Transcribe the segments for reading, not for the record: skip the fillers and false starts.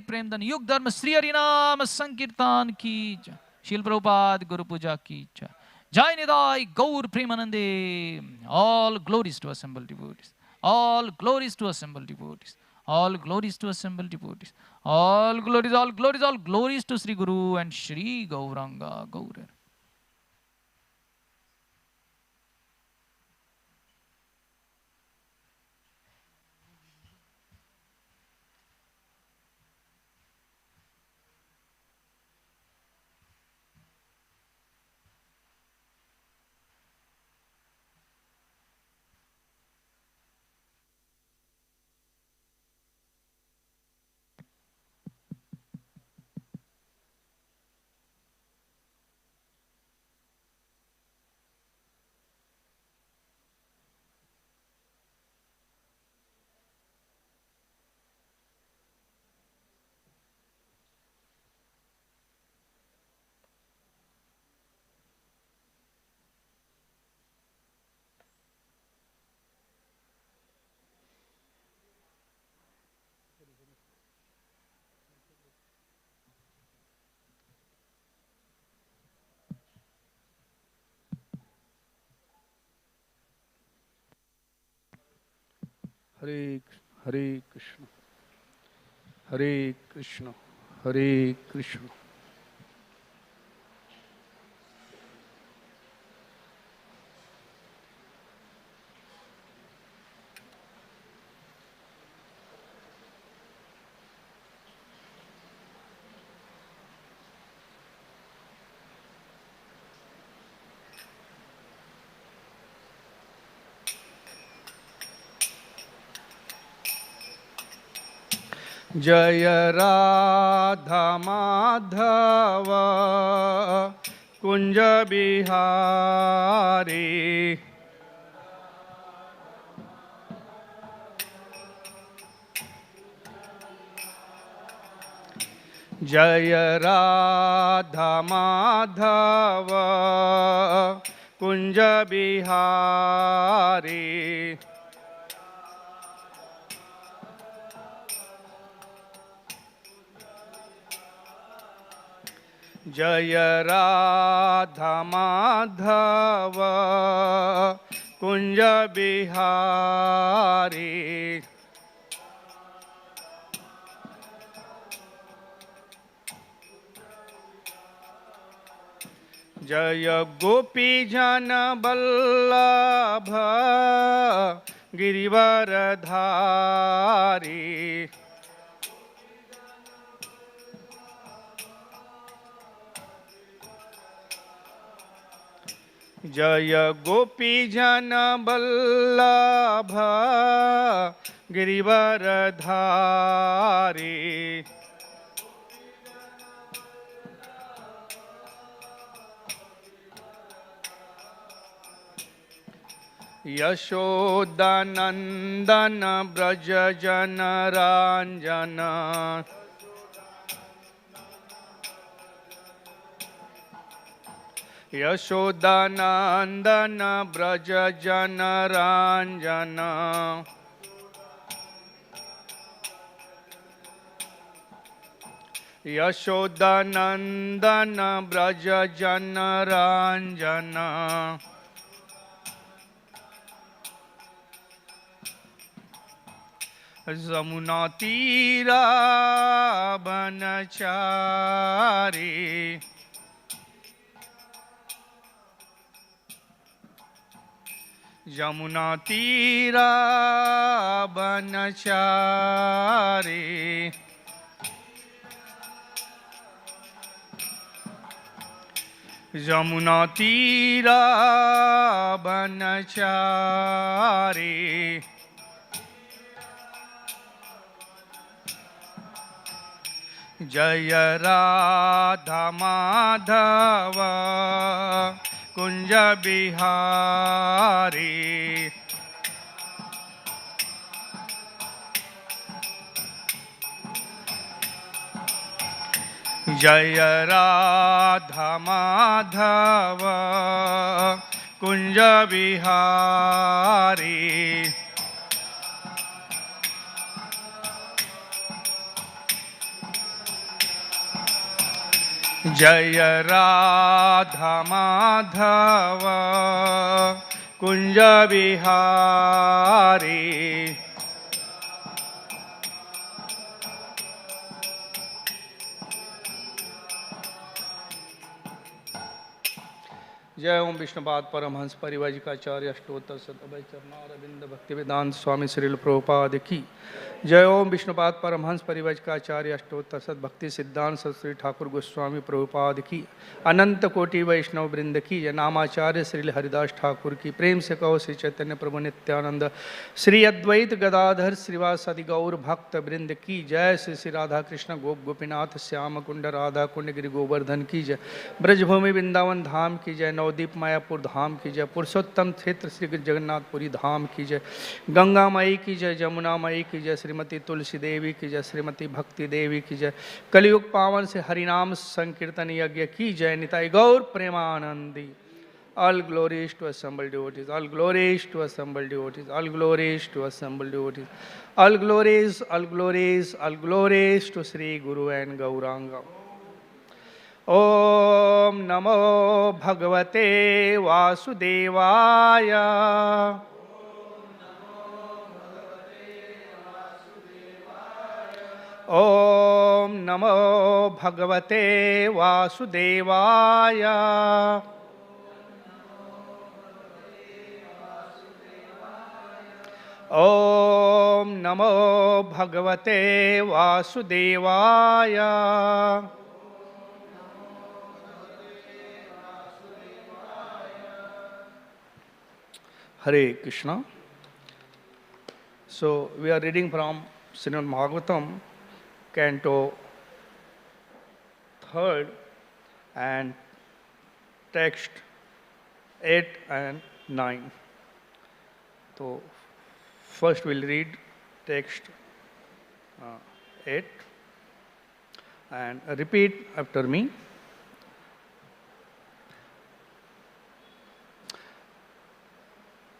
प्रेम धन युग धर्म श्री हरि नाम संकीर्तन की जय। शील प्रभुपाद गुरु पूजा की जय। जय निदाय गौर प्रेमानंदे। All glories to assembled devotees. All glories to assembled devotees. All glories to assembled devotees. All glories, all glories, all glories to Sri Guru and Sri Gauranga Gaurar. Hare Hare Krishna, Hare Krishna, Hare Krishna. जय राधा माधव कुंज बिहारी। जय राधा माधव कुंज बिहारी। जय राधा माधव कुंज बिहारी। जय गोपी जन बल्लभ गिरिवरधारी। जय गोपी जन बल्लभ गिरिवरधारी। यशोदानंदन ब्रज जन रांजन। यशोदानंदन ब्रज जन रांजन। यशोदानंदन ब्रज जन रांजन। यमुना तीरा बनचारी। यमुना तीरा बनचारी। यमुना तीरा बनचारी। जय राधा माधव कुंज बिहारी। जय राधा माधव कुंज बिहारी। जय राधा माधव कुंज बिहारी। जय ओम विष्णुपाद परमहंस परिव्राजकाचार्य अष्टोत्तर शतभय चरणारविंद भक्ति वेदांत स्वामी श्रील प्रभुपाद की। जय ओम विष्णुपाद परमहंस परिव्राजकाचार्य अष्टोत्तर सद भक्ति सिद्धांत सत श्री ठाकुर गोस्वामी प्रभुपाद की। अनंत कोटि वैष्णव वृंद की। जय नामाचार्य श्री हरिदास ठाकुर की। प्रेम से कहो श्री चैतन्य प्रभु नित्यानंद श्री अद्वैत गदाधर श्रीवासदि गौर भक्त वृंद की। जय श्री श्री राधा कृष्ण गोपीनाथ श्याम कुंड राधा कुंड गिरि गोवर्धन की। जय ब्रजभूमि वृंदावन धाम की। जय नवदीप मायापुर धाम की। जय पुरुषोत्तम क्षेत्र श्री जगन्नाथपुरी धाम की। जय गंगा माई की। जय जमुना माई की। जय श्रीमती तुलसी देवी की। जय श्रीमती भक्ति देवी की। जय कलयुग पावन से हरिनाम संकीर्तन यज्ञ की। जय निताई गौर Premanandi. All glories to assembled devotees. All glories to assembled devotees. All glories to assembled devotees. All glories, all glories, all glories to Sri Guru and Gauranga. Om Namo Bhagavate Vasudevaya. Om Namo Bhagavate Vasudevaya. Om Namo Bhagavate Vasudevaya. Hare Krishna. So we are reading from Srimad Bhagavatam, Canto 3rd and text 8 and 9. So first we'll read text 8 and repeat after me.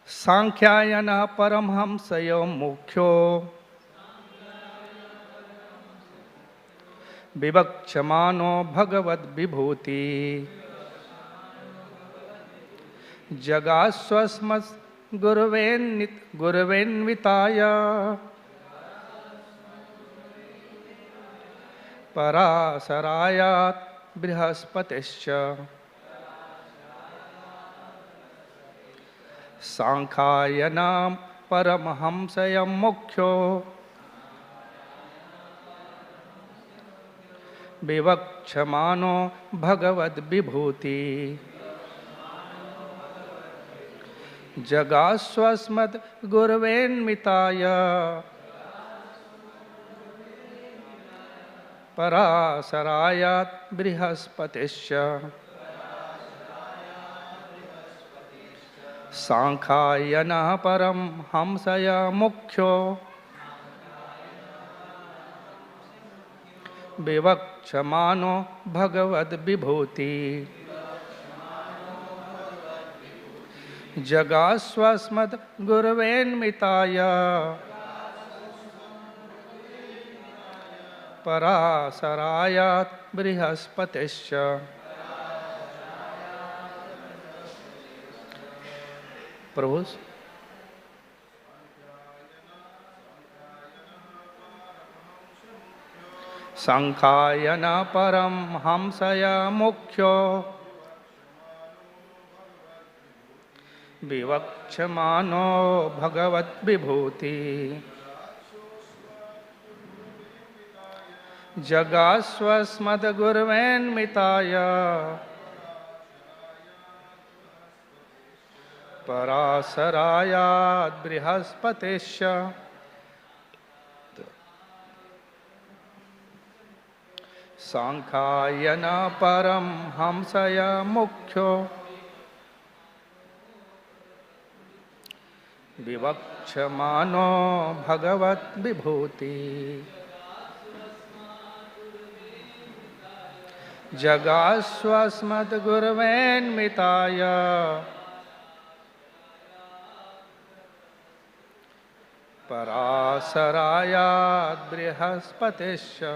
Sankhayana paramhamsaya mukhyo vivakchamano bhagavad vibhuti jagaswasmas guruvenvitaya parasarayat brihaspatescha Sankhayana paramhamsaya mukhyo vivakchamano bhagavad vibhuti jagaswasmat guruvenmitaya parasarayat brihaspatescha Sankhayana paramhamsaya mukhyo vivakchamano bhagavad vibhuti jagaswasmat guruvenmitaya parasarayat brihaspatescha. Prabhus. Sankhayana paramhamsaya mukhyo vivakchamano bhagavad vibhuti jagaswasmat guruvenmitaya parasarayat brihaspatescha. Sankhayana paramhamsaya mukhyo vivakchamano bhagavad vibhuti jagaswasmat guruvenmitaya parasarayat brihaspatescha.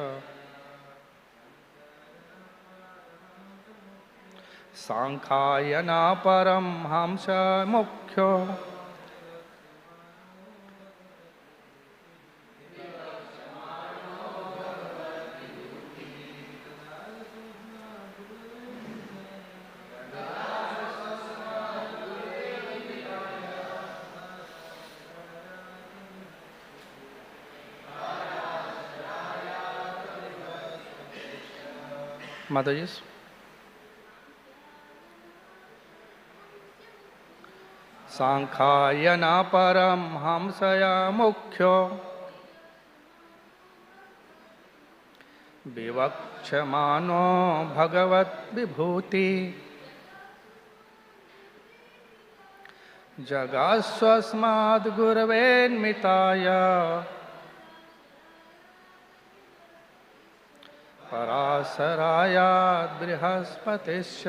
सांख्यायना Paramhans मुख्यो माताजी सांख्यायना परमहंसया मुख्यो विवक्षमानो भगवत विभूति जगास्वस्माद् गुरवेन्मिताय पराशरायाद् बृहस्पतिश्च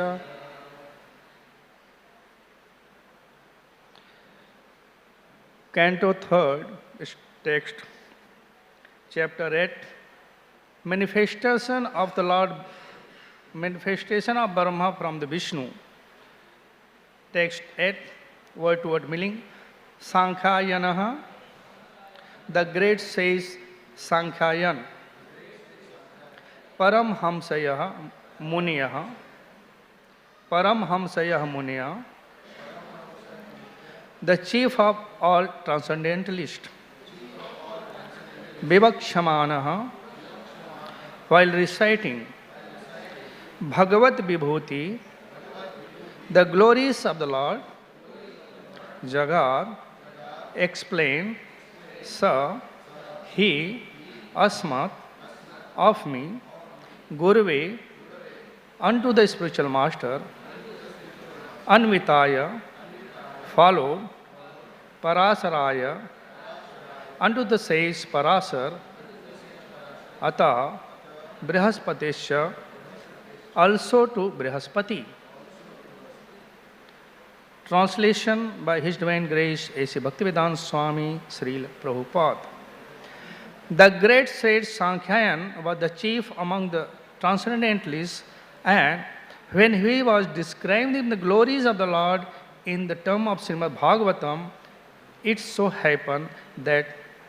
Canto 3rd, text, chapter 8, manifestation of the Lord, manifestation of Brahma from the Vishnu. Text 8, word to word meaning, Sankhayanaha, the great sage Sankhyayan, Paramhamsayah Muniyah, Paramhamsayah Muniyah, the chief of all transcendentalists, Vivakshamaanaha, while reciting Bhagavat Vibhuti, the glories of the Lord, Jagat, explain, Sa, he, Asmat, of me, Guruve, unto the spiritual master, Anvitaya, followed, Parasaraya, unto the sage Parasar, Ata, Brihaspatisha, also to Brihaspati. Translation by His Divine Grace A.C. Bhaktivedanta Swami Srila Prabhupada. The great sage Sankhyayan was the chief among the transcendentalists, and when he was describing the glories of the Lord in the term of Srimad Bhagavatam, it so happened that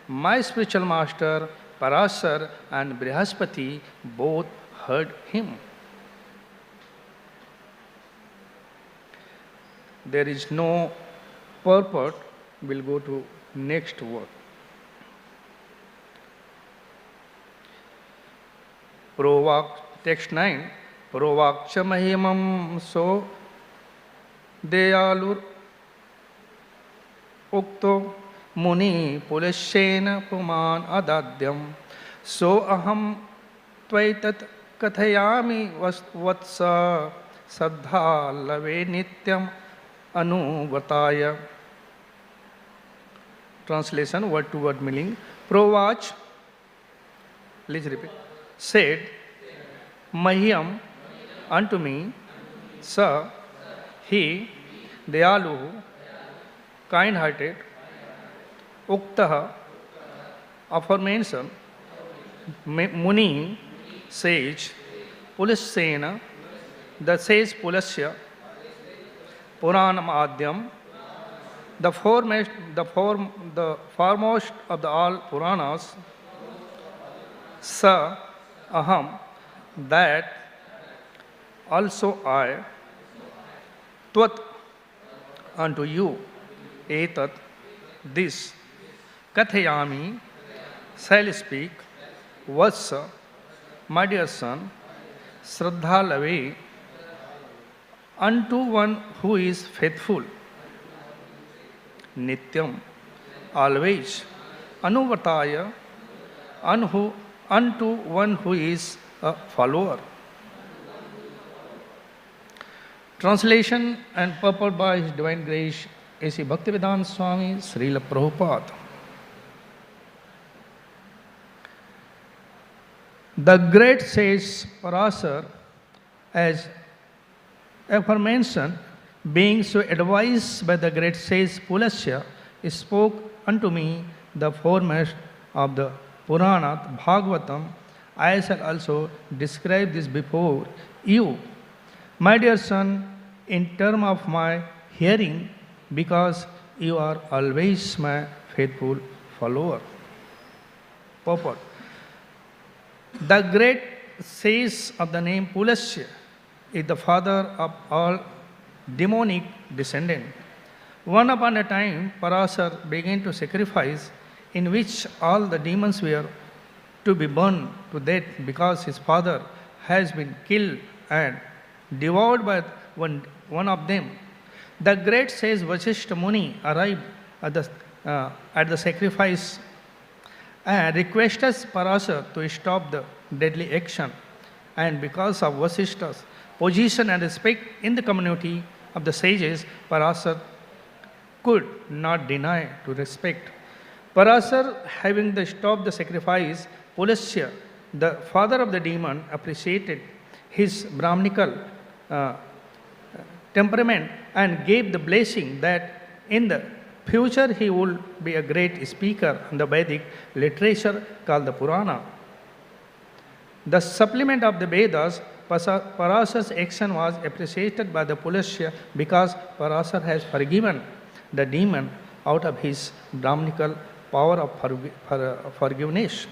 my spiritual master Parasar and Brihaspati both heard him. There is no purport. We'll go to next word. Provak, text 9. Provakcha mahimam so deyalur ukto muni pulashena puman adadyam so aham tvaitat kathayami vatsa saddha lave nityam anuvataya. Translation, word to word meaning. Provach, please repeat, said, Mahyam, unto me, Sa, he, Dayalu, kind-hearted, Uktaha, aforementioned, Muni, sage, Pulasena, the sage Pulasya, Puranam Adyam, the foremost of the all Puranas, Sa, Aham, that also I, Tvat, unto you, Etat, this, Kathayami, shall speak, Vatsa, my dear son, Shraddha Lave, unto one who is faithful, Nityam, always, Anuvataya, unto one who is a follower. Translation and purport by His Divine Grace A.C. Bhaktivedanta Swami Srila Prabhupada. The great sage Parasar, as aforementioned, being so advised by the great sage Pulasya, spoke unto me the foremost of the Purana, Bhagavatam. I shall also describe this before you. My dear son, in terms of my hearing, because you are always my faithful follower. Purport. The great sage of the name Pulasya is the father of all demonic descendants. One upon a time, Parasar began to sacrifice in which all the demons were to be burned to death because his father has been killed and devoured by one of them. The great sage Vasishtha Muni arrived at the sacrifice and requested Parasar to stop the deadly action. And because of Vasishtha's position and respect in the community of the sages, Parasar could not deny to respect. Parasar, having stopped the sacrifice, Pulasya, the father of the demon, appreciated his Brahminical temperament and gave the blessing that in the future he would be a great speaker in the Vedic literature called the Purana. The supplement of the Vedas, Parasar's action was appreciated by the Pulasya because Parasar has forgiven the demon out of his Brahminical power of forgiveness.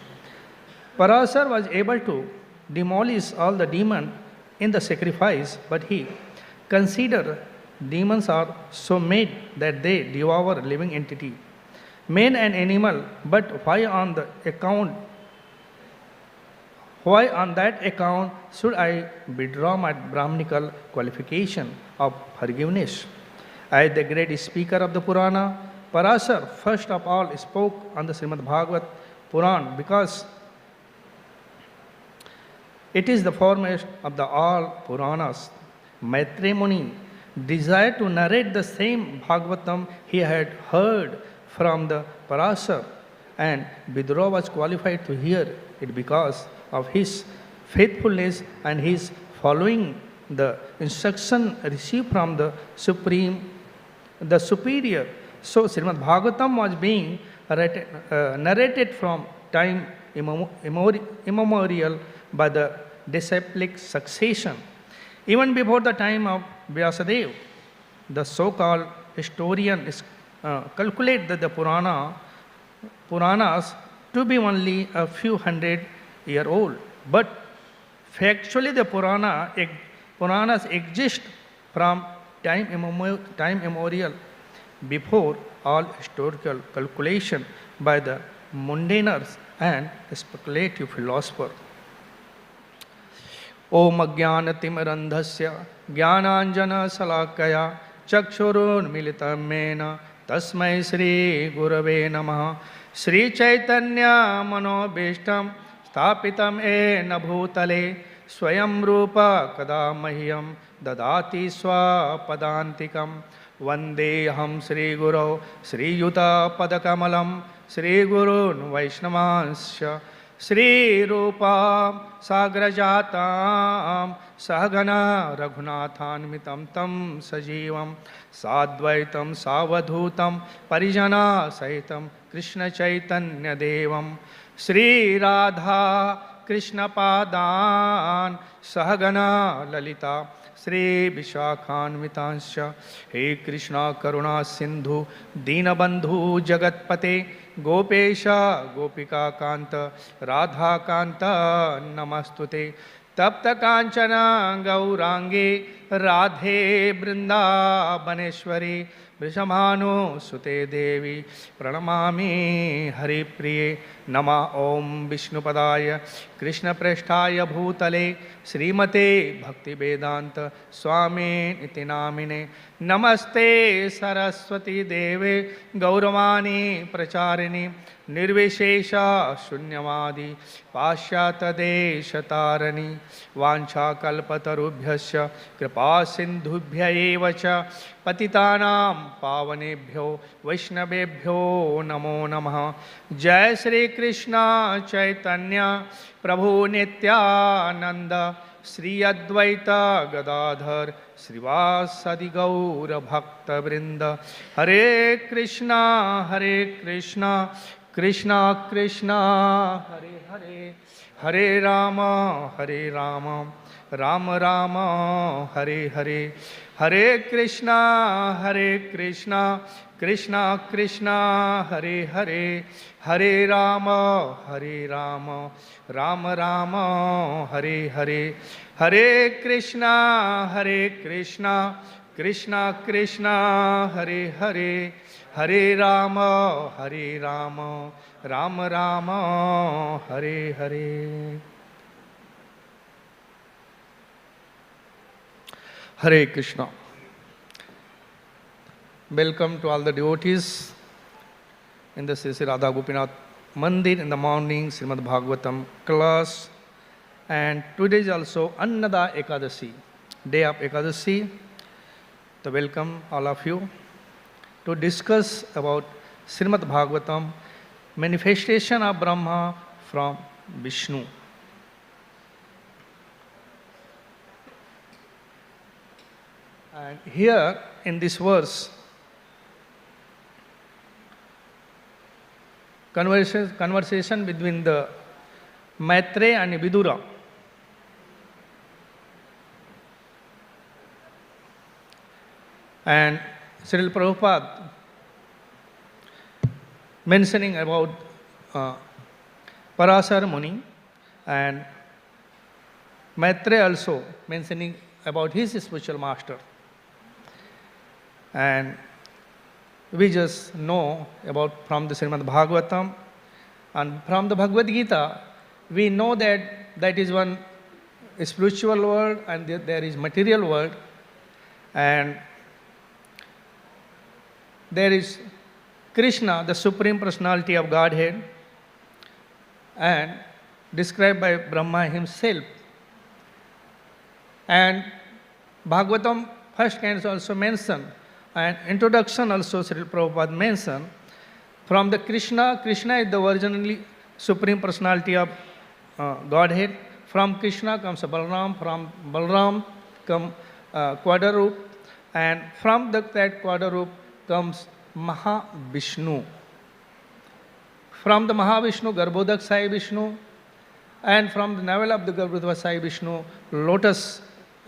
Parasar was able to demolish all the demons in the sacrifice, but he considered demons are so made that they devour living entity, man and animal. But why on that account should I withdraw my Brahminical qualification of forgiveness? As the great speaker of the Purana, Parasar first of all spoke on the Srimad Bhagavatam Puran because it is the foremost of the all Puranas. Maitreya Muni desired to narrate the same Bhagavatam he had heard from the Parasar, and Vidura was qualified to hear it because of his faithfulness and his following the instruction received from the superior. So Srimad Bhagavatam was being narrated from time immemorial by the disciplic succession. Even before the time of Vyasadeva, the so-called historian calculate that the Puranas to be only a few hundred years old. But factually the Puranas exist from time immemorial before all historical calculation by the mundaners and speculative philosophers. ओम अज्ञानतिमिरन्धस्य ज्ञानाञ्जनशलाकया चक्षुरुन्मीलितं येन तस्मै श्रीगुरवे नमः। श्रीचैतन्यमनोभीष्टं स्थापितं येन भूतले स्वयं रूप कदा मह्यं ददाति स्वपदान्तिकं। वन्देऽहं श्रीगुरौ श्रीयुतपदकमलं श्रीगुरून् वैष्णवांश्च श्रीरूपा साग्रजातां सहगना रघुनाथान्वितं तं सजीवं साद्वैतं सावधूतं परिजना सहितं कृष्णचैतन्यदेवं श्रीराधा कृष्णपादान् सहगना ललिता श्रीविशाखान्वितांश्च। हे कृष्णा करुणा सिन्धु दीनबन्धु जगत्पते गोपेश गोपिका कांत राधा कांत नमस्तुते। तप्त कांचन गौरांगे राधे वृंदावनेश्वरी वृषभानुसुते देवी प्रणमामि हरिप्रिये। नमः ओं विष्णुपदाय कृष्णप्रेष्ठाय भूतले श्रीमते भक्तिवेदांत स्वामिनिति नामिने। नमस्ते सरस्वती देवे गौरवाणी प्रचारिणी निर्विशेष शून्यवादी पाश्चात्यदेशतारिणी। वाञ्छाकल्पतरुभ्यश्च कृपा सिन्धुभ्य एव च पतितानां पावनेभ्यो वैष्णवेभ्यो नमो नमः। जय श्री कृष्ण चैतन्य प्रभु नित्यानंद श्री अद्वैत गदाधर श्रीवासदि गौर भक्तवृंद। हरे Krishna Krishna Krishna Hare Hare Hare Rama, Hare Rama, Rama Rama, Hare Hare, Hare Krishna, Krishna Krishna, Hare Hare, Hare Rama, Rama Rama, Hare Hare, Hare Krishna, Krishna Krishna, Hare Hare, Hare Rama, Rama Rama, Hare Hare. Hare Krishna. Welcome to all the devotees in the Sri Radha Gopinath Mandir in the morning, Srimad Bhagavatam class. And today is also Annada Ekadasi, day of Ekadasi. So welcome all of you to discuss about Srimad Bhagavatam, manifestation of Brahma from Vishnu. And here in this verse, conversation between the Maitreya and Vidura. And Srila Prabhupada mentioning about Parasar Muni, and Maitreya also mentioning about his spiritual master. And we just know about from the Srimad Bhagavatam and from the Bhagavad Gita, we know that is one spiritual world and there is material world, and there is Krishna, the Supreme Personality of Godhead, and described by Brahma himself. And Bhagavatam first canto also mentioned, and introduction also Srila Prabhupada mentioned, from the Krishna is the originally Supreme Personality of Godhead. From Krishna comes Balaram, from Balaram comes Quadarup, and from that Quadarup comes Mahavishnu. From the Mahavishnu, Garbhodak Sai Vishnu, and from the navel of the Garbhodak Sai Vishnu, lotus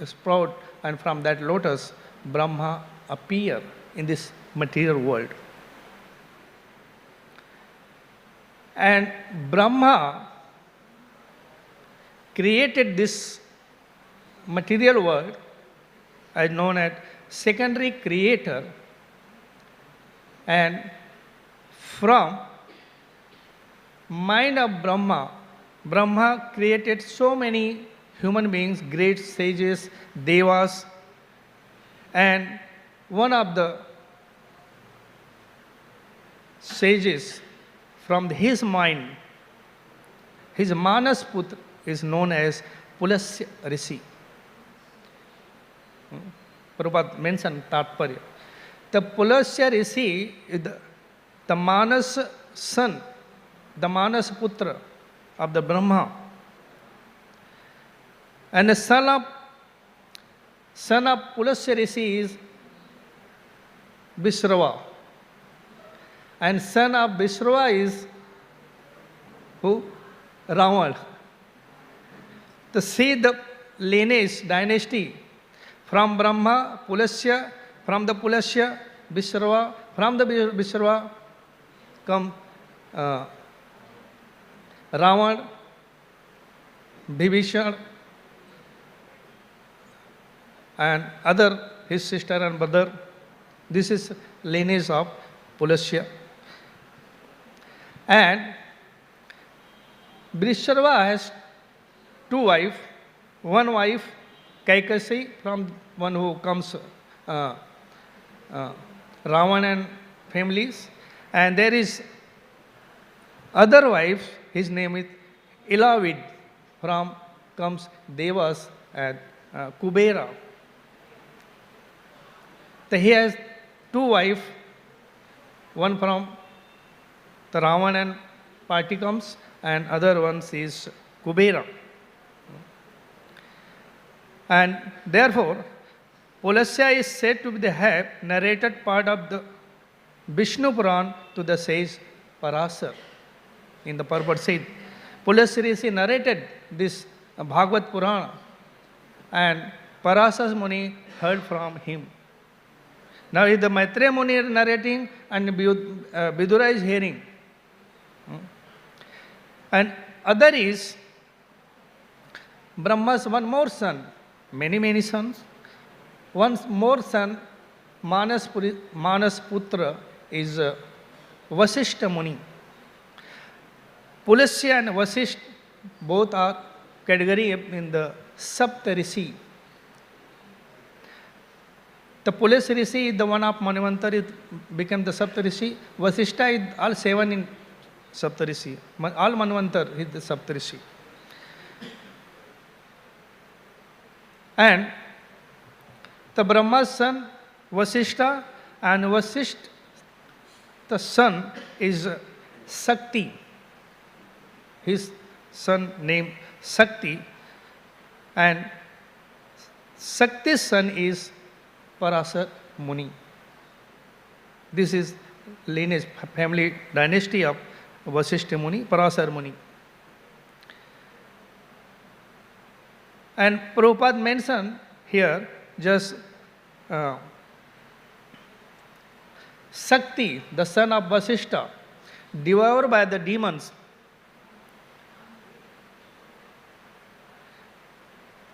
sprout, and from that lotus, Brahma appear in this material world. And Brahma created this material world as known as secondary creator, and from mind of Brahma created so many human beings, great sages, devas, and one of the sages from his mind, his Manas Putra, is known as Pulasya Rishi. Prabhupada mentioned Tatparya. The Pulasya Rishi is the Manas son, the Manas Putra of the Brahma. And the son of Pulasya Rishi is Vishrava. And son of Vishrava is who? Ravan. To see the lineage, dynasty, from Brahma, Pulasya, from the Pulasya, Vishrava, from the Vishrava come Ravan, Vibhishan, and other, his sister and brother. This is lineage of Pulasya. And Vishrava has two wives. One wife, Kaikasi, from one who comes Ravan and families. And there is other wife, his name is Ilavid, from comes Devas and Kubera. So he has two wives, one from the Ravan and party comes, and other one is Kubera. And therefore, Pulasya is said to be the have narrated part of the Vishnu Puran to the sage Parasar. In the purport said, Pulasi Rishi narrated this Bhagavad Purana, and Parasar Muni heard from him. Now, if the Maitreya Muni is narrating and Vidura is hearing, and other is Brahma's one more son, many sons. One more son, Manas Putra, is Vasishta Muni. Pulasya and Vasisht both are category in the Sapta Rishi. The Pulasya Rishi is the one of Manvantara, became the Sapta Rishi. Vasishta is all 7 in Sapta Rishi. All Manvantar is the Sapta Rishi. And the Brahma's son, Vasishta, and Vasisht, the son is Sakti. His son named Sakti, and Sakti's son is Parasar Muni. This is lineage, family dynasty of Vasishta Muni, Parasar Muni. And Prabhupada mentioned here just Sakti, the son of Vasishta, devoured by the demons.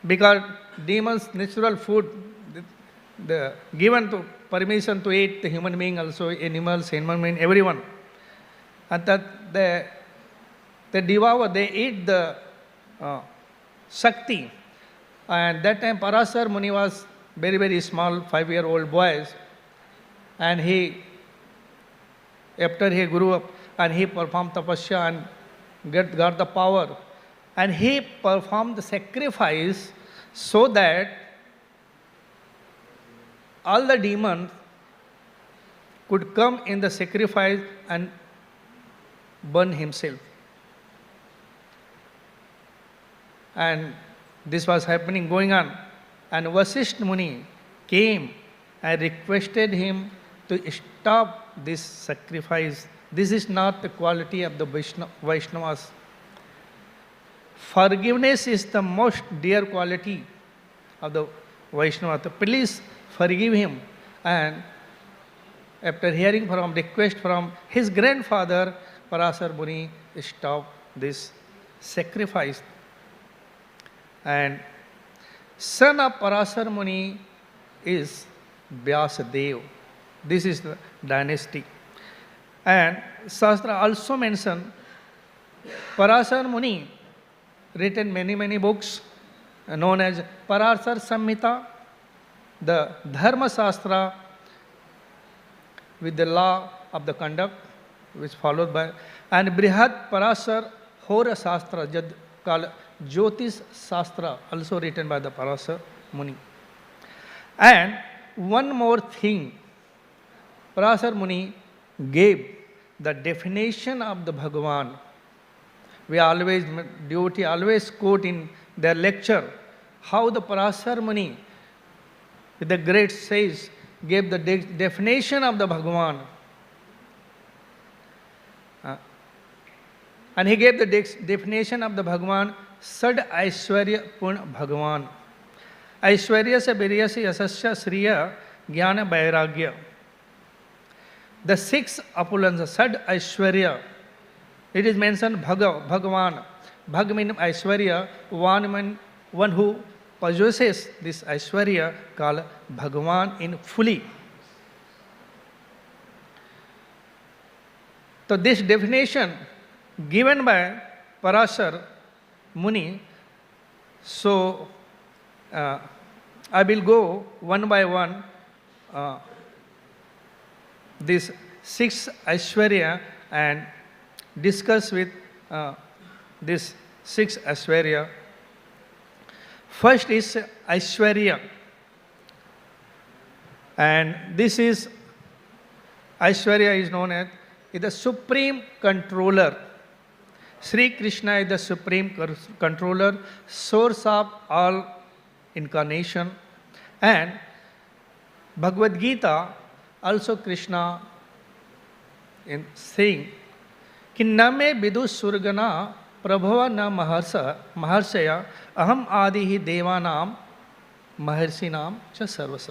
Because demons' natural food, the given to permission to eat the human being, also animals, human being, everyone. And that they devour, they eat the Shakti. And that time Parasar Muni was very small, 5-year-old boy. And after he grew up and he performed tapasya and got the power. And he performed the sacrifice so that all the demons could come in the sacrifice and burn himself. And this was happening, going on. And Vasisht Muni came and requested him to stop this sacrifice. This is not the quality of the Vaishnavas. Forgiveness is the most dear quality of the Vaishnava. So please forgive him. And after hearing from request from his grandfather, Parasar Muni stopped this sacrifice. And son of Parasar Muni is Vyasadeva. This is the dynasty. And Shastra also mentioned Parasar Muni written many books known as Parasar Samhita, the Dharma Shastra with the law of the conduct which followed by, and Brihad Parasar Hora Shastra called Jyotish Shastra, also written by the Parasar Muni. And one more thing, Parasar Muni gave the definition of the Bhagavan. We always, devotee always quote in their lecture how the Parasar Muni, with the great sage, gave the definition of the Bhagavan. And he gave the definition of the Bhagavan, Sad Aishwarya Purna Bhagavan. Aishwarya se virya se yasasya sriya jnana vairagya. The 6 opulence, Sad Aishwarya, it is mentioned Bhagavan. Bhag means Aishwarya, one who possesses this Aishwarya called Bhagavan in fully. So this definition given by Parasar Muni, so I will go one by one this 6 Aishwarya and discuss with this 6 Aishwarya. First is Aishwarya, and this is Aishwarya is known as the supreme controller. Sri Krishna is the supreme controller, source of all incarnation. And Bhagavad Gita also Krishna in saying कि न मे विदु सुरगना प्रभव न महर्षय अहम आदि ही देवानाम महर्षिनाम च सर्वस.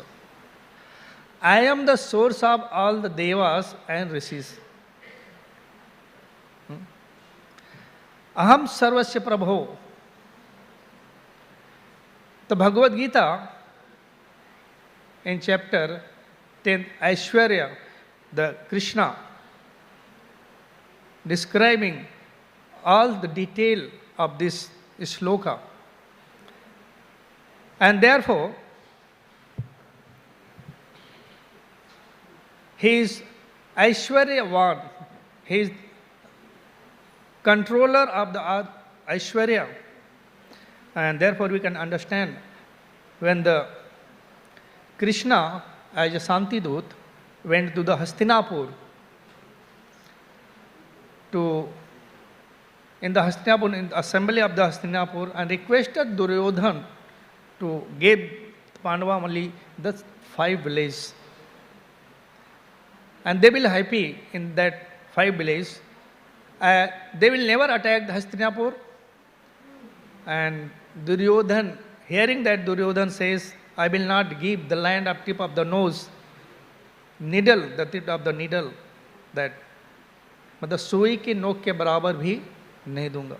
I am the source of all the devas and rishis. Aham sarvasya prabho. The Bhagavad Gita in chapter 10, Aishwarya, the Krishna, describing all the detail of this shloka. And therefore, he is Aishwaryavan, he is controller of the Aishwarya. And therefore we can understand when the Krishna as a Santidut went to the Hastinapur in the assembly of the Hastinapur and requested Duryodhan to give Pandava only the 5 villages. And they will happy in that 5 villages. They will never attack the Hastinapur. And Duryodhan, hearing that, Duryodhan says, I will not give the land of tip of the nose, needle, the tip of the needle, that मतलब सुई की नोक के बराबर भी नहीं दूंगा.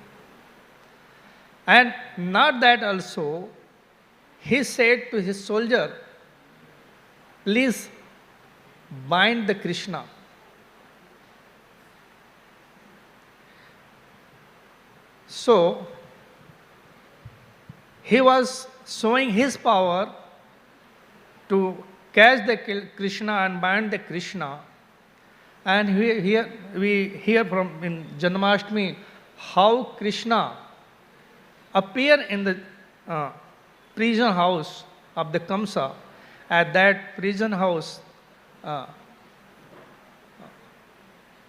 And not that also, he said to his soldier, please bind the Krishna. So, he was showing his power to catch the Krishna and bind the Krishna. And we hear from in Janmashtami how Krishna appeared in the prison house of the Kamsa. At that prison house, Nanda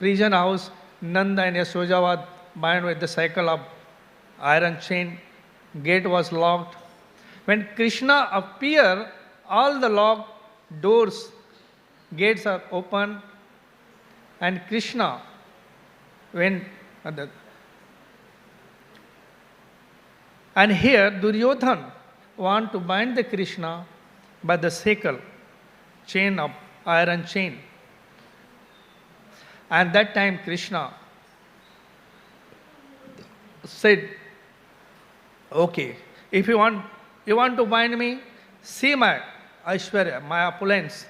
and Yashoda was bound with the cycle of iron chain. Gate was locked. When Krishna appeared, all the locked doors, gates are open, and Krishna, when and here Duryodhan want to bind the Krishna by the shackle, chain of iron chain. And that time Krishna said, okay, if you want to bind me, see my Aishwarya, my opulence.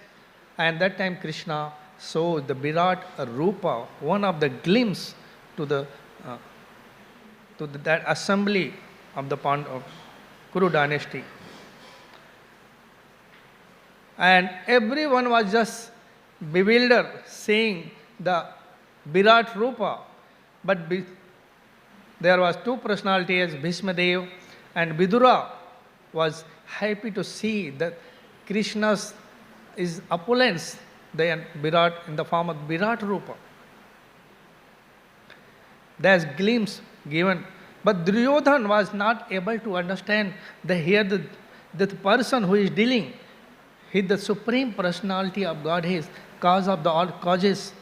And that time Krishna showed the Virat Rupa, one of the glimpse to that assembly of the of Kuru dynasty. And everyone was just bewildered seeing the Virat Rupa. But there was 2 personalities, Bhishma Dev and Vidura was happy to see that Krishna's is opulence, then Virat in the form of Virat Rupa. There's glimpse given. But Duryodhan was not able to understand that here the person who is dealing, he is the supreme personality of God, he is cause of the all causes.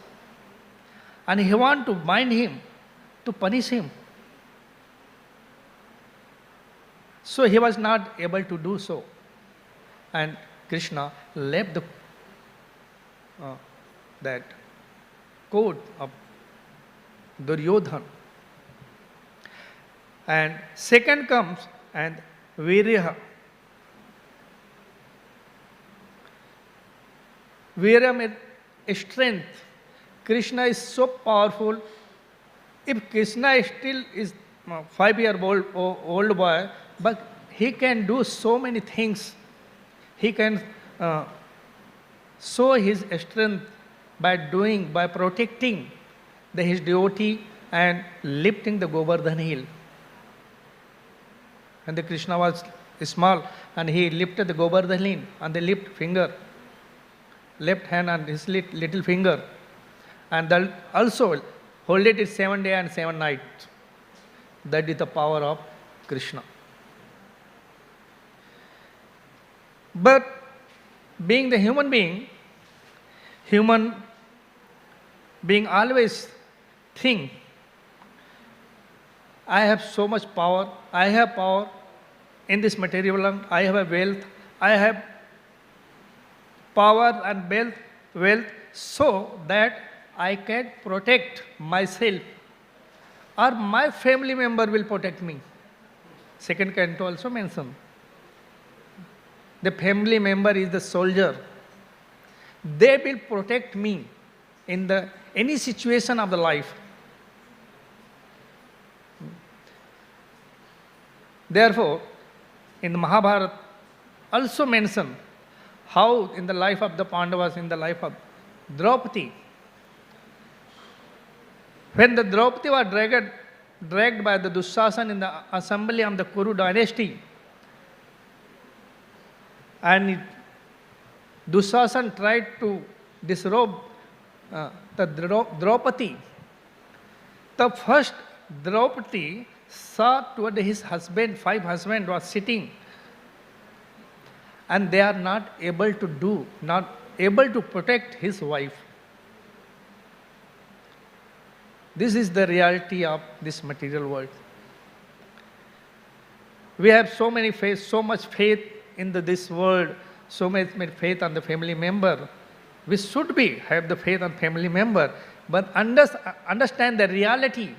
And he want to bind him, to punish him. So he was not able to do so. And Krishna left that coat of Duryodhan. And second comes and Virya. Virya is strength. Krishna is so powerful. If Krishna still is 5-year-old boy, but he can do so many things. He can show his strength by protecting his devotee and lifting the Govardhan hill. And the Krishna was small and he lifted the Govardhan hill on the left finger, left hand and his little finger. And also hold it 7 days and 7 nights. That is the power of Krishna. But being the human being always think, I have so much power, I have power in this material world, I have a wealth, I have power and wealth so that I can protect myself or my family member will protect me. Second canto also mentioned. The family member is the soldier. They will protect me in any situation of the life. Therefore, in the Mahabharata also mentioned how in the life of the Pandavas, in the life of Draupadi, when the Draupadi was dragged by the Dushasan in the assembly of the Kuru dynasty, and Dushasan tried to disrobe the Draupadi. The first Draupadi saw toward his husband, 5 husbands was sitting, and they are not able to protect his wife. This is the reality of this material world. We have so much faith in this world, so much faith on the family member. We should have the faith on family member, but understand the reality.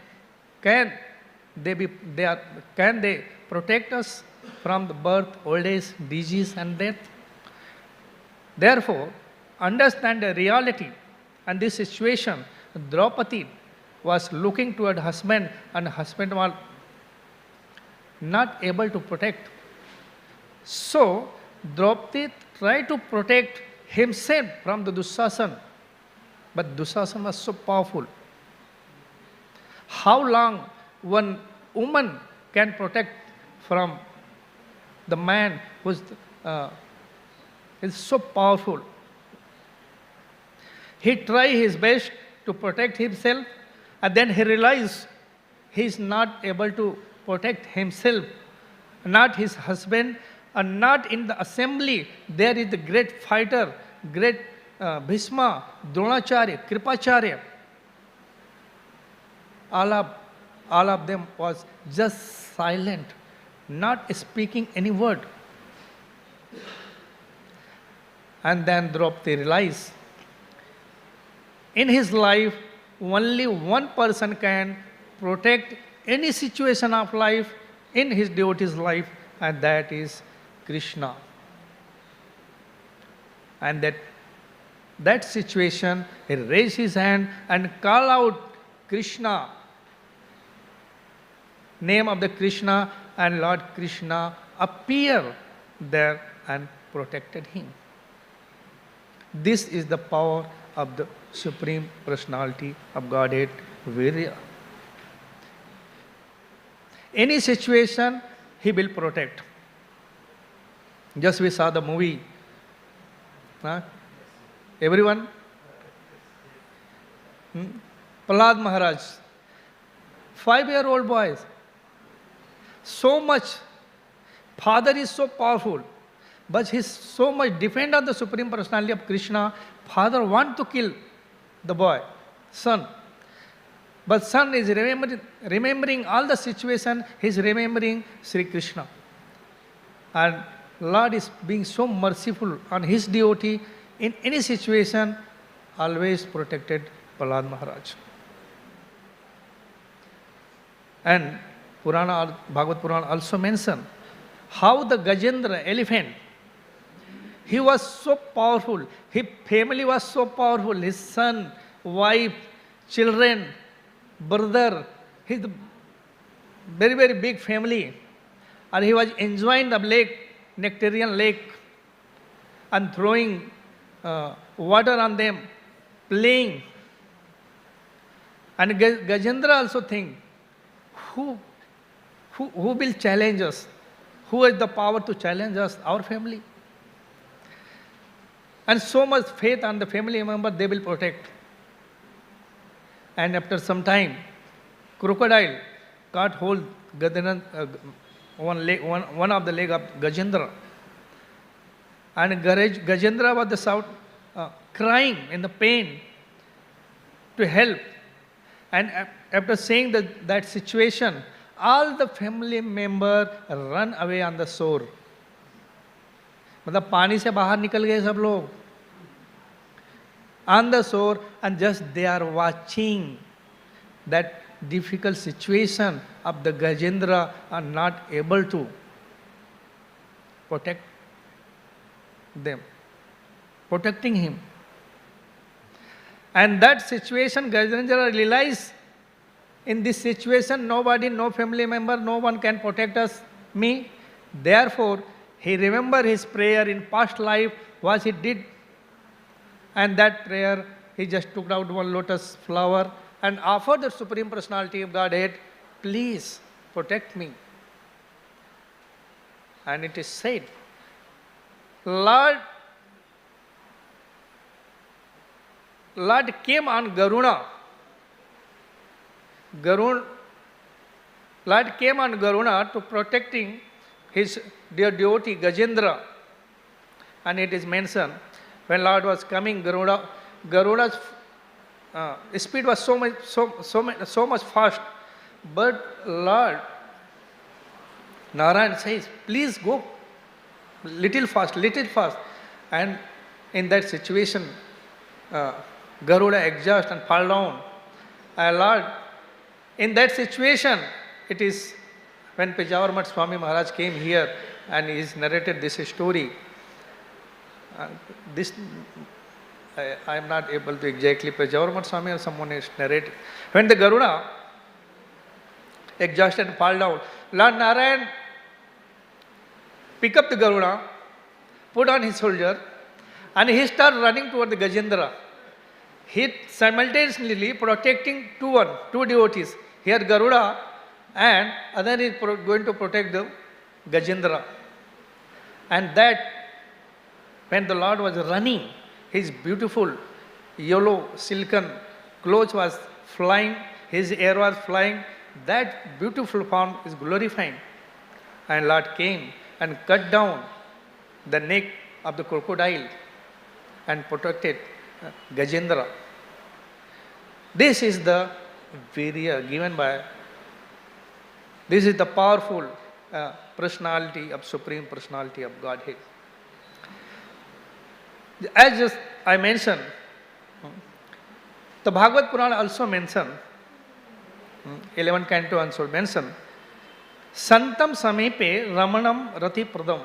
Can they protect us from the birth, old age, disease and death? Therefore, understand the reality and this situation. Draupadi was looking toward husband, and husband was not able to protect. So, Draupadi tried to protect himself from the Dushasan, but Dushasan was so powerful. How long one woman can protect from the man who is so powerful? He tried his best to protect himself, and then he realized he is not able to protect himself, not his husband, and not in the assembly. There is the great fighter, great Bhishma, Dronacharya, Kripacharya. All of them was just silent, not speaking any word. And then Draupadi realized, in his life, only one person can protect any situation of life in his devotee's life, and that is Krishna. And that situation, he raised his hand and called out Krishna, name of the Krishna, and Lord Krishna appeared there and protected him. This is the power of the Supreme Personality of Godhead, Virya. Any situation, he will protect. Just we saw the movie. Everyone? Prahlad Maharaj, 5-year-old boys. So much, father is so powerful, but he's so much depend on the Supreme Personality of Krishna. Father want to kill the boy, son. But son is remembering all the situation, he's remembering Sri Krishna. And Lord is being so merciful on his devotee, in any situation, always protected Prahlad Maharaj. And Bhagavad Purana also mentioned how the Gajendra elephant, he was so powerful, his family was so powerful, his son, wife, children, brother, his very, very big family. And he was enjoying the lake, nectarian lake, and throwing water on them, playing. And Gajendra also think, who will challenge us? Who has the power to challenge us, our family? And so much faith on the family member, they will protect. And after some time, crocodile got hold one of the leg of Gajendra. And Gajendra was crying in the pain to help. And after seeing that situation, all the family member run away on the shore. मतलब पानी से बाहर निकल गए सब लोग on the shore, and just they are watching that difficult situation of the Gajendra, are not able to protect them, protecting him. And that situation, Gajendra realized, in this situation, nobody, no family member, no one can protect us, me. Therefore, he remembered his prayer in past life, what he did. And that prayer, he just took out one lotus flower and offered the Supreme Personality of Godhead, please protect me. And it is said, Lord came on Garuda. Lord came on Garuda to protecting his dear devotee Gajendra. And it is mentioned, when Lord was coming, Garuda's speed was so much fast. But Lord Narayan says, please go little fast. And in that situation, Garuda exhausted and fall down. And Lord, in that situation, it is when Pejawar Math Swami Maharaj came here and he narrated this story. I am not able to exactly, Pejawar Math Swami or someone is narrated. When the Garuda exhausted and fall down, Lord Narayan pick up the Garuda, put on his shoulder, and he started running toward the Gajendra. He simultaneously protecting two devotees. Here Garuda and other is going to protect the Gajendra. And that, when the Lord was running, his beautiful yellow silken clothes was flying, his hair was flying, that beautiful form is glorifying. And Lord came and cut down the neck of the crocodile and protected Gajendra. This is the virya given by, this is the powerful personality of Supreme Personality of Godhead. As just I mentioned, the Bhagavad Purana also mentioned, 11th canto also mentioned, Santam Samepe Ramanam Rati Pradam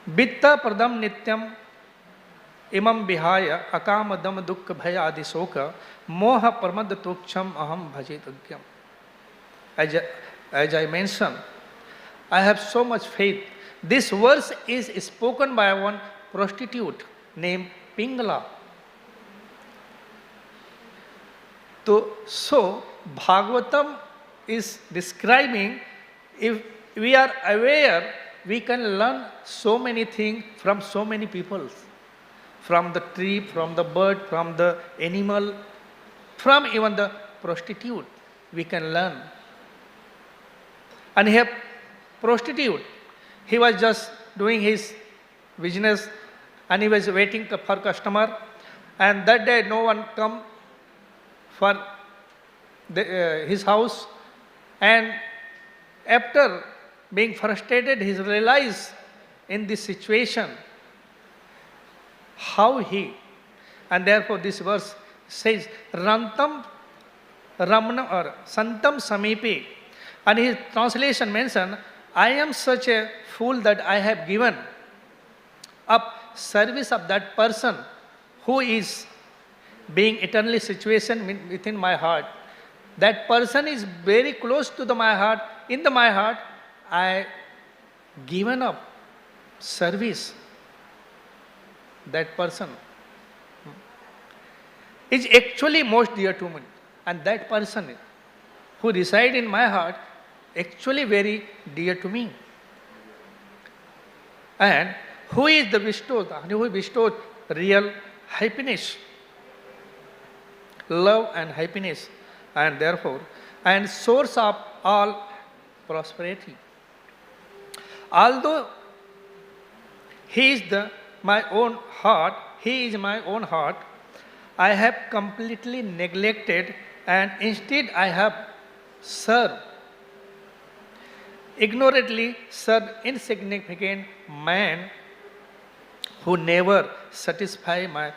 Vitta Pradam Nityam Imam Vihaya Akamadam Dukka Bhaya Adisoka Moha Parmad Toksham Aham Bhajetagyam. As I mentioned, I have so much faith. This verse is spoken by one prostitute named Pingala. So Bhagavatam is describing, if we are aware, we can learn so many things from so many people. From the tree, from the bird, from the animal, from even the prostitute, we can learn. And here, prostitute, he was just doing his business and he was waiting for customer, and that day no one come for his house, and after being frustrated, he realized in this situation how he, and therefore this verse says Rantam Ramana or Santam Samipe, and his translation mentioned, I am such a fool that I have given up service of that person who is being eternally situation within my heart. That person is very close to my heart. In my heart, I given up service. That person is actually most dear to me, and that person who reside in my heart actually very dear to me. And who is the bestowed, who bestowed real happiness, love and happiness, and therefore, and source of all prosperity. Although he is my own heart, he is my own heart, I have completely neglected, and instead I have served ignorantly serve insignificant man who never satisfy my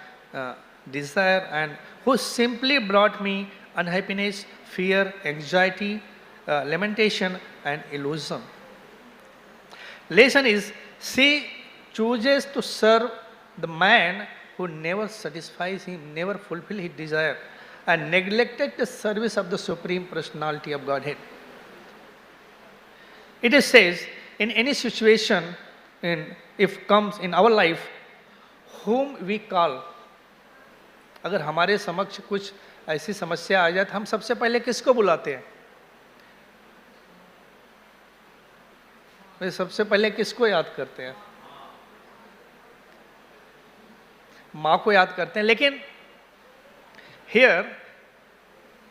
desire and who simply brought me unhappiness, fear, anxiety, lamentation, and illusion. Lesson is, she chooses to serve the man who never satisfies him, never fulfill his desire, and neglected the service of the Supreme Personality of Godhead. It is says, in any situation, if comes in our life, whom we call, अगर हमारे समक्ष कुछ ऐसी समस्या आ जाए तो हम सबसे पहले किसको बुलाते हैं? वे सबसे पहले किसको याद करते हैं? माँ को याद करते हैं. लेकिन here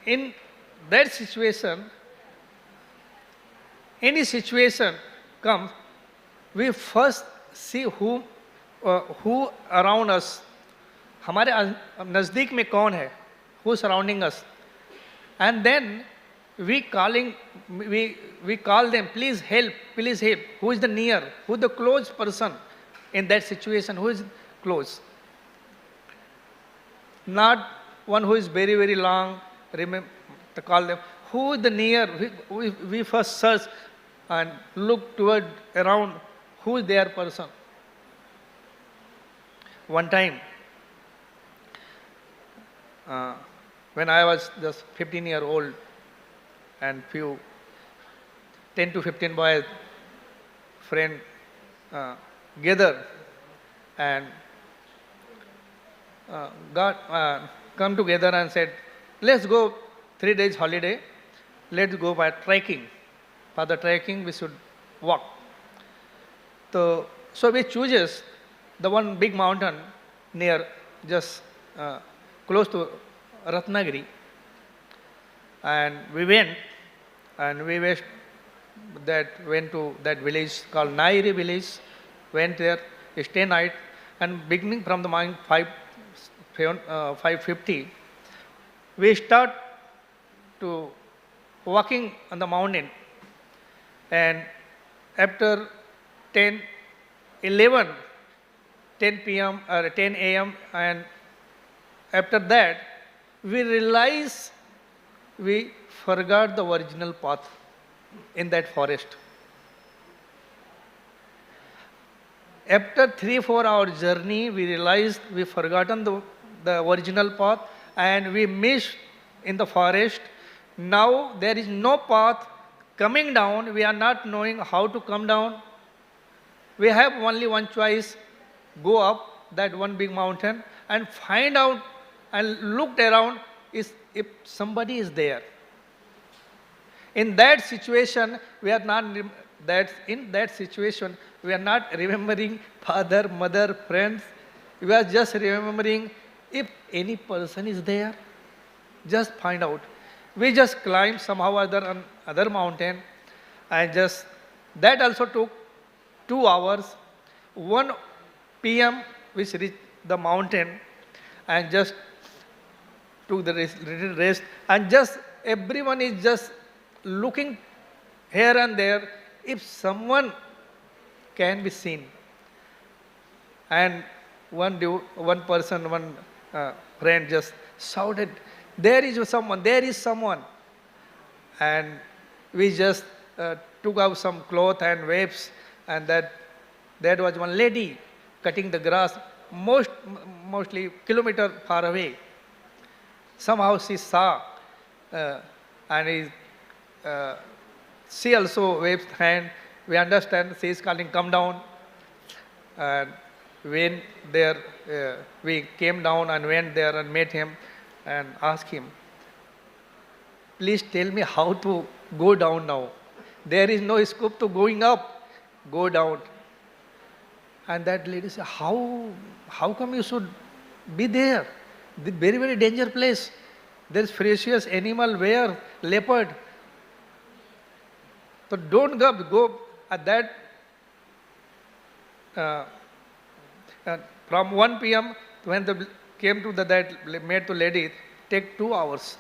in that situation, any situation comes, we first see who around us, हमारे नज़दीक में कौन है, who surrounding us, and then we call them, please help, who is the near, who is the close person in that situation, who is close, not one who is very very long, remember to call them, who is the near, we first search and look toward around who is their person. One time, when I was just 15-year-old and few 10 to 15 boys, friend gathered and come together and said, let's go 3 days holiday, let's go by trekking. For the trekking we should walk. So we chooses the one big mountain near just close to Ratnagiri, and we went to that village called Nairi village, went there, stay night, and beginning from the morning 5:50, we start to walking on the mountain, and after 10 p.m. or 10 a.m. and after that, we realize we forgot the original path in that forest. After 3-4 hour journey, we realized we forgotten the original path and we missed in the forest. Now there is no path coming down. We are not knowing how to come down. We have only one choice: go up that one big mountain and find out and look around if somebody is there. In that situation, we are not remembering father, mother, friends. We are just remembering if any person is there. Just find out. We just climbed somehow other mountain, and just that also took 2 hours. 1 p.m. we reached the mountain and just took the rest, and just everyone is just looking here and there if someone can be seen. And one friend just shouted, there is someone. And we just took out some cloth and waves, and that was one lady cutting the grass mostly kilometer far away. Somehow she saw and she also waved hand. We understand she is calling, come down. And when there, we came down and went there and met him and asked him, please tell me how to go down now. There is no scope to going up, go down. And that lady said, how come you should be there? The very, very dangerous place. There is precious animal, bear, leopard. So don't go at that. From 1 p.m. when they came to that met to lady, take 2 hours.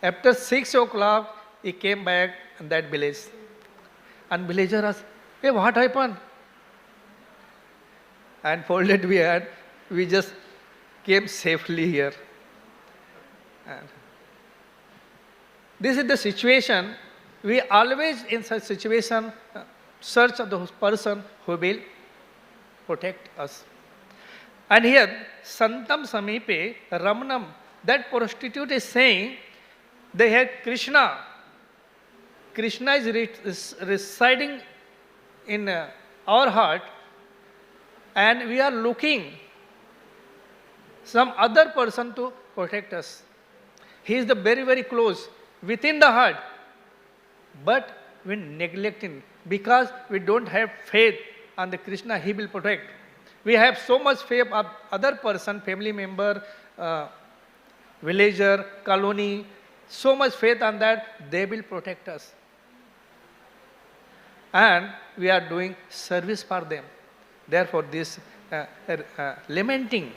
After 6 o'clock, he came back in that village. And villager asked, hey, what happened? And folded we had, we just came safely here. And this is the situation. We always in such situation search of the person who will protect us. And here, Santam Samipe Ramanam, that prostitute is saying, they had Krishna. Krishna is residing in our heart, and we are looking some other person to protect us. He is the very, very close within the heart, but we neglecting because we don't have faith on the Krishna. He will protect. We have so much faith of other person, family member, villager, colony, so much faith on that they will protect us. And we are doing service for them. Therefore, this lamenting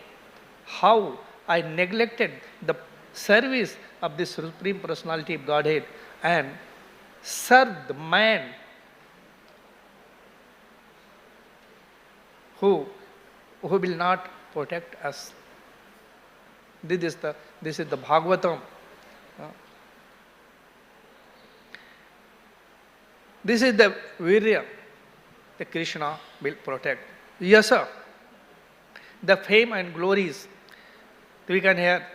how I neglected the service of this Supreme Personality of Godhead and served the man who will not protect us. This is the Bhagavatam. This is the virya that Krishna will protect. Yes, sir. The fame and glories we can hear.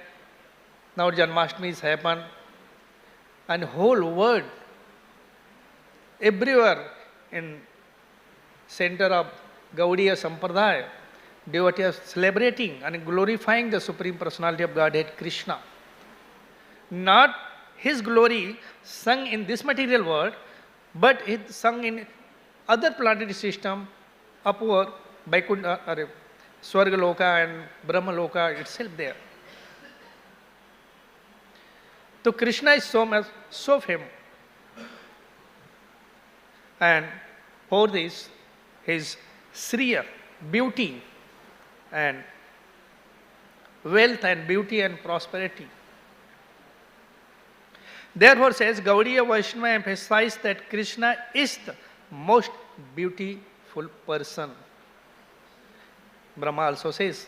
Now Janmashtami has happened, and whole world, everywhere in center of Gaudiya Sampradaya, devotees are celebrating and glorifying the Supreme Personality of Godhead, Krishna. Not his glory sung in this material world, but it sung in other planetary system, upward, Vaikuntha, Swargaloka and Brahmaloka itself there. So Krishna is so famous. And for this, his Sriya, beauty and wealth and beauty and prosperity. Therefore says Gaudiya Vaishnava emphasize that Krishna is the most beautiful person. Brahma also says,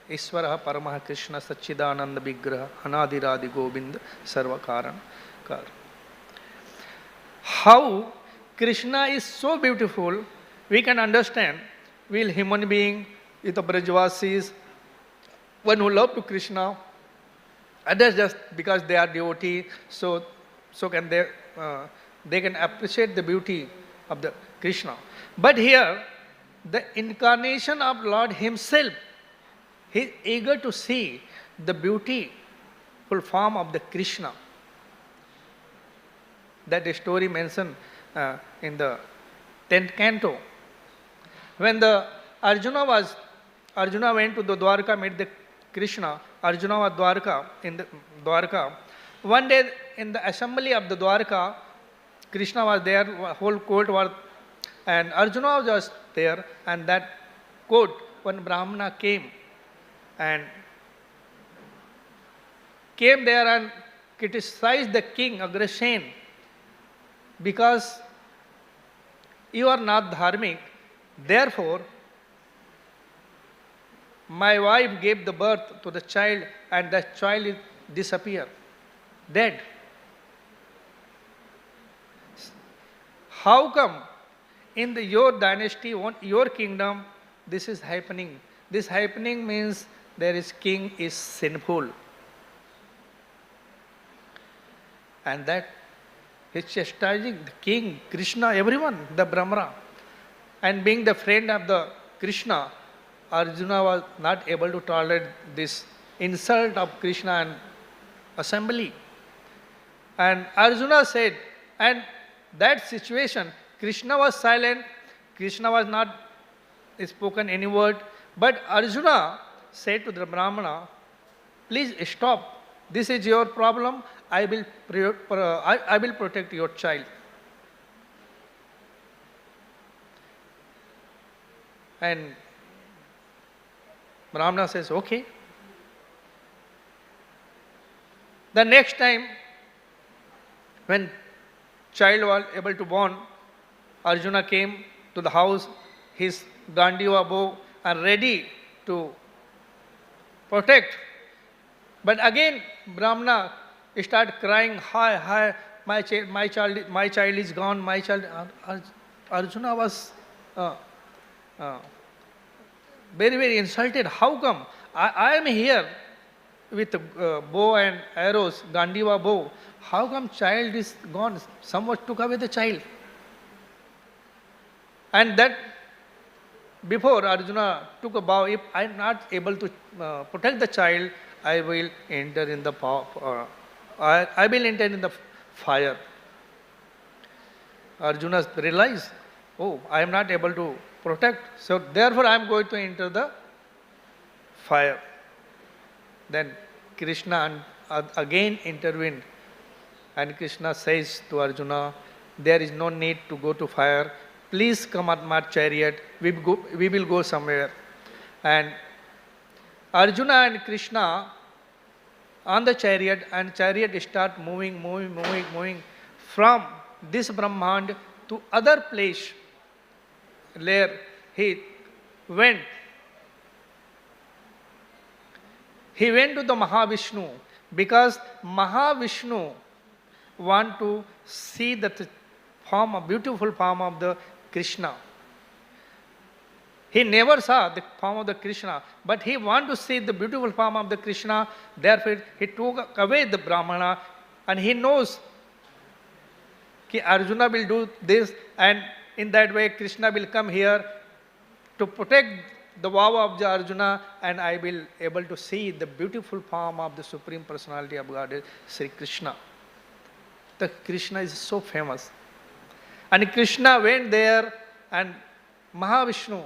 Iswara Paramaha Krishna Sachidananda Vigraha Anadiradi Govinda Sarva Karan. How Krishna is so beautiful, we can understand. Will human being, with the Brajvasis, one who love to Krishna, others just because they are devotee, so can they can appreciate the beauty of the Krishna. But here, the incarnation of Lord Himself, He is eager to see the beautiful form of the Krishna. That story mentioned in the 10th canto. When the Arjuna went to the Dwarka, met the Krishna. Arjuna was in the Dwarka. One day in the assembly of the Dwarka, Krishna was there, whole court was, and Arjuna was just there, and that court, one Brahmana came there and criticized the king, Agrasen, because you are not dharmic. Therefore, my wife gave the birth to the child, and that child disappeared, dead. How come in your dynasty, your kingdom, this is happening? This happening means there is king is sinful. And that he's chastising the king, Krishna, everyone, the Brahmana. And being the friend of the Krishna, Arjuna was not able to tolerate this insult of Krishna and assembly. And Arjuna said, and that situation, Krishna was silent, Krishna was not spoken any word, but Arjuna said to the Brahmana, please stop, this is your problem, I will protect your child. And Brahmana says, okay. The next time, when child was able to born, Arjuna came to the house, his Gandiva bow, and ready to protect. But again, Brahmana started crying, hi, hi, my child is gone, my child. Arjuna was very, very insulted. How come? I am here with bow and arrows, Gandiva bow. How come child is gone? Someone took away the child. And that before Arjuna took a vow, if I am not able to protect the child, I will enter in the I will enter in the fire. Arjuna realized, oh, I am not able to protect, so therefore I am going to enter the fire. Then Krishna again intervened, and Krishna says to Arjuna, there is no need to go to fire. Please come at my chariot. We will go somewhere. And Arjuna and Krishna on the chariot, and chariot start moving from this Brahmand to other place where he went. He went to the Mahavishnu because Mahavishnu want to see the form, a beautiful form of the Krishna. He never saw the form of the Krishna, but he want to see the beautiful form of the Krishna. Therefore, he took away the Brahmana, and he knows that Arjuna will do this, and in that way Krishna will come here to protect the vow of the Arjuna, and I will able to see the beautiful form of the Supreme Personality of Godhead, Sri Krishna. The Krishna is so famous. And Krishna went there, and Mahavishnu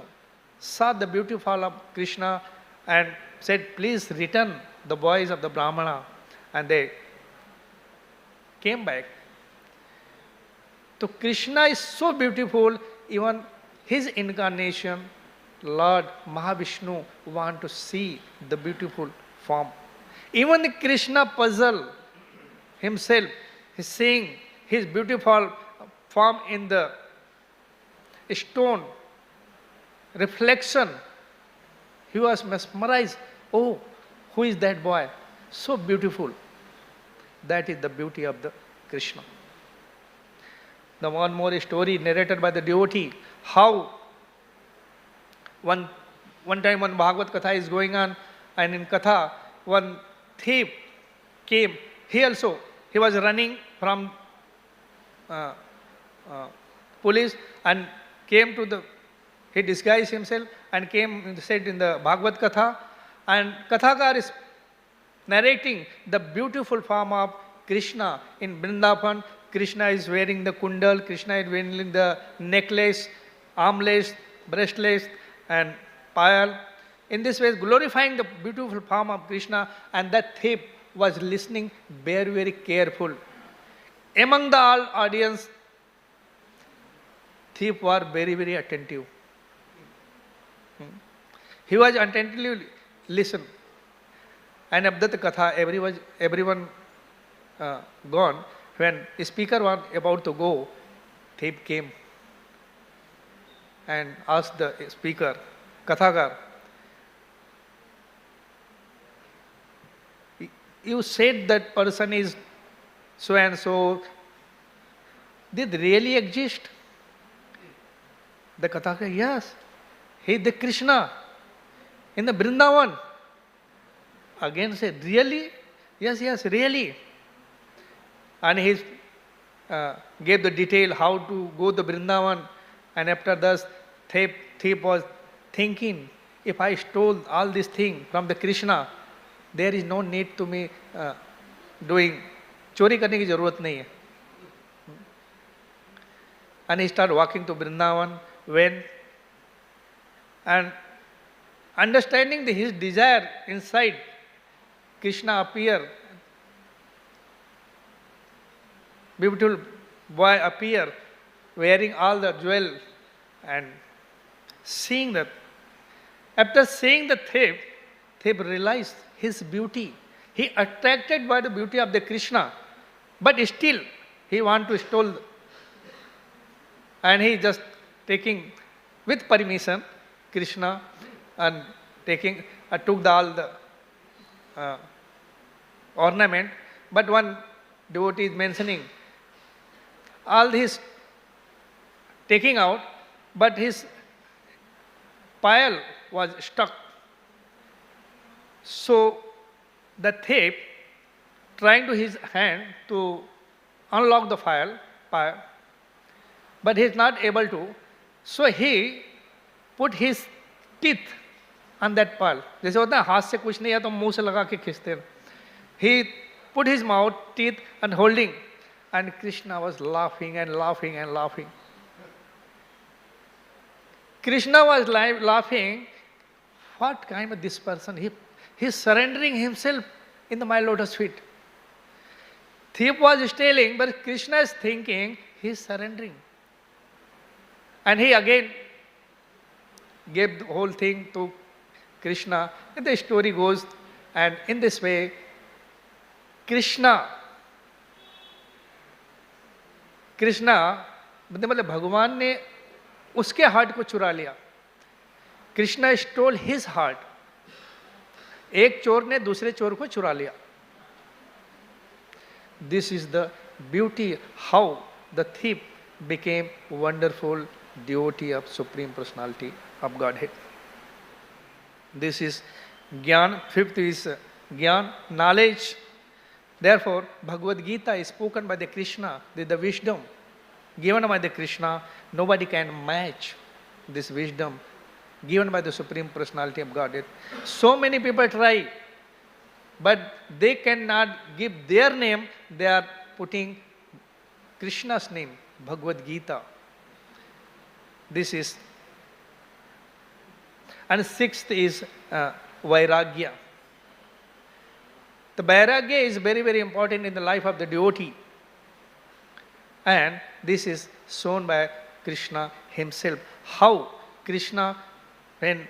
saw the beautiful of Krishna and said, please return the boys of the Brahmana. And they came back. So Krishna is so beautiful, even his incarnation, Lord Mahavishnu want to see the beautiful form. Even Krishna puzzle himself, he's seeing his beautiful form in the stone reflection. He was mesmerized. Oh, who is that boy? So beautiful. That is the beauty of the Krishna. The one more story narrated by the devotee, how one time when Bhagavad Katha is going on, and in Katha, one thief came. He was running from police and came to the, he disguised himself and came, said in the Bhagavad Katha, and Kathakar is narrating the beautiful form of Krishna in Vrindavan. Krishna is wearing the kundal, Krishna is wearing the necklace, armlets, bracelets, and payal. In this way, glorifying the beautiful form of Krishna, and that thief was listening very, very careful. Among the all audience, thief were very, very attentive. He was attentively listen. And after the katha, everyone gone. When the speaker was about to go, thief came and asked the speaker, Kathakar, you said that person is so and so. Did really exist? The Kathakar, yes. He is the Krishna in the Vrindavan. Again said, really? Yes, really. And he gave the detail how to go to Vrindavan. And after this, thief was thinking, if I stole all these things from the Krishna, there is no need to me doing. Chori karne ki zarurat nahi hai. And he started walking to Vrindavan, went, and understanding his desire inside, Krishna appeared. Beautiful boy appeared, wearing all the jewel, and seeing that. After seeing the thief realized his beauty. He attracted by the beauty of the Krishna, but still he want to steal And he just taking, with permission, Krishna, and taking, took all the ornament. But one devotee is mentioning, all this taking out, but his pile was stuck. So the thief trying to his hand to unlock the pile, but he is not able to. So he put his teeth on that pile. जैसे होता है हाथ से कुछ नहीं है तो मुंह से लगा के खींचते हैं. He put his mouth, teeth and holding, and Krishna was laughing and laughing and laughing. Krishna was laughing. What kind of this person? He is surrendering himself in my lotus feet. Thief was stealing, but Krishna is thinking he is surrendering. And he again gave the whole thing to Krishna. And the story goes, and in this way, Krishna मतलब भगवान ने उसके heart को चुरा लिया. Krishna stole his heart. एक चोर ने दूसरे चोर को चुरा लिया. This is the beauty how the thief became wonderful devotee of Supreme Personality of Godhead. This is Gyan. Fifth is Gyan, knowledge. Therefore, Bhagavad Gita is spoken by the Krishna, the wisdom given by the Krishna. Nobody can match this wisdom given by the Supreme Personality of Godhead. So many people try, but they cannot give their name. They are putting Krishna's name, Bhagavad Gita. This is. And sixth is Vairagya. The Vairagya is very, very important in the life of the devotee. And this is shown by Krishna himself. How Krishna, when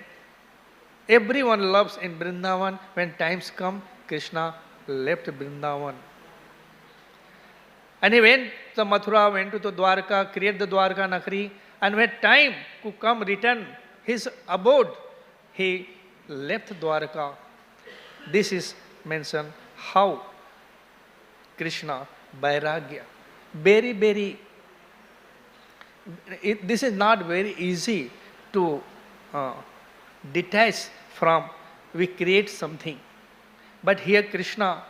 everyone loves in Vrindavan, when times come, Krishna left Vrindavan. And he went to Mathura, went to the Dwarka, created the Dwarka Nakri. And when time could come, return his abode, he left Dwarka. This is mentioned how Krishna, Vairagya. Very, very, this is not very easy to detach from, we create something. But here Krishna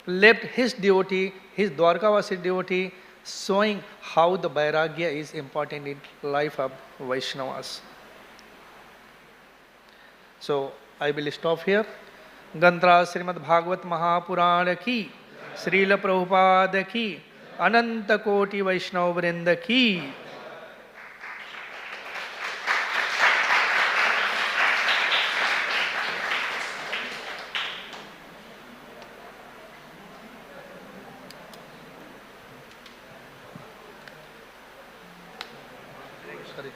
left his devotee, his Dwarkavasi devotee, showing how the Vairagya is important in life of Vaishnavas. So I will stop here. Gantra Srimad Bhagavat Mahapurana ki, Srila Prabhupada ki, Ananta Koti Vaishnava Vrinda ki. Sorry.